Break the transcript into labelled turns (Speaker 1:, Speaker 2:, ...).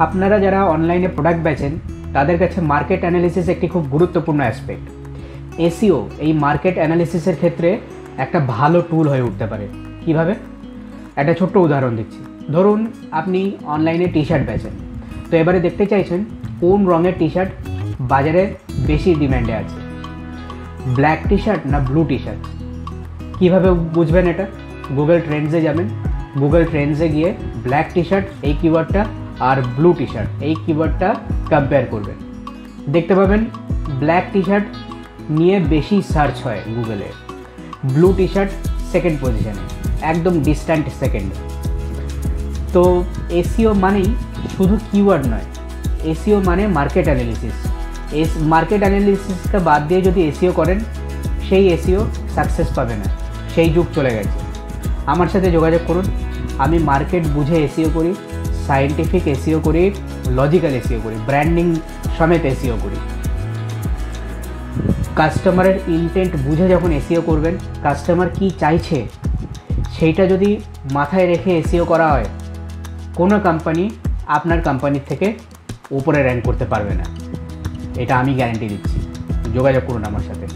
Speaker 1: আপনারা যারা অনলাইনে প্রোডাক্ট বেচেন তাদের কাছে মার্কেট অ্যানালিসিস একটি খুব গুরুত্বপূর্ণ অ্যাসপেক্ট। এসইও এই মার্কেট অ্যানালিসিসের ক্ষেত্রে একটা ভালো টুল হয়ে উঠতে পারে। কিভাবে? একটা ছোট্ট উদাহরণ দিচ্ছি। ধরুন আপনি অনলাইনে টি শার্ট বেচেন, তো এবারে দেখতে চাইছেন কোন রঙের টি শার্ট বাজারে বেশি ডিম্যান্ডে আছে, ব্ল্যাক টি শার্ট না ব্লু টি শার্ট। কীভাবে বুঝবেন এটা? গুগল ট্রেন্ডসে যাবেন, গুগল ট্রেন্ডসে গিয়ে ব্ল্যাক টি শার্ট এই কিওয়ার্ডটা আর ব্লু টি শার্ট এই কিওয়ার্ডটা কম্পেয়ার করবেন। দেখতে পাবেন ব্ল্যাক টি শার্ট নিয়ে বেশি সার্চ হয় গুগলে, ব্লু টি শার্ট সেকেন্ড পজিশনে, একদম ডিস্ট্যান্ট সেকেন্ড। তো এসইও মানেই শুধু কিওয়ার্ড নয়, এসইও মানে মার্কেট অ্যানালিসিস। মার্কেট অ্যানালিসিসটা বাদ দিয়ে যদি এসইও করেন, সেই এসইও সাকসেস পাবে না, সেই যুগ চলে গেছে। আমার সাথে যোগাযোগ করুন, আমি মার্কেট বুঝে এসইও করি, সায়েন্টিফিক এসইও করি, লজিক্যাল এসইও করি, ব্র্যান্ডিং সমেত এসইও করি। কাস্টমারের ইনটেন্ট বুঝে যখন এসইও করবেন, কাস্টমার কি চাইছে সেইটা যদি মাথায় রেখে এসইও করা হয়, কোনো কোম্পানি আপনার কোম্পানির থেকে উপরে র্যাঙ্ক করতে পারবে না, এটা আমি গ্যারান্টি দিচ্ছি। যোগাযোগ করুন আমার সাথে।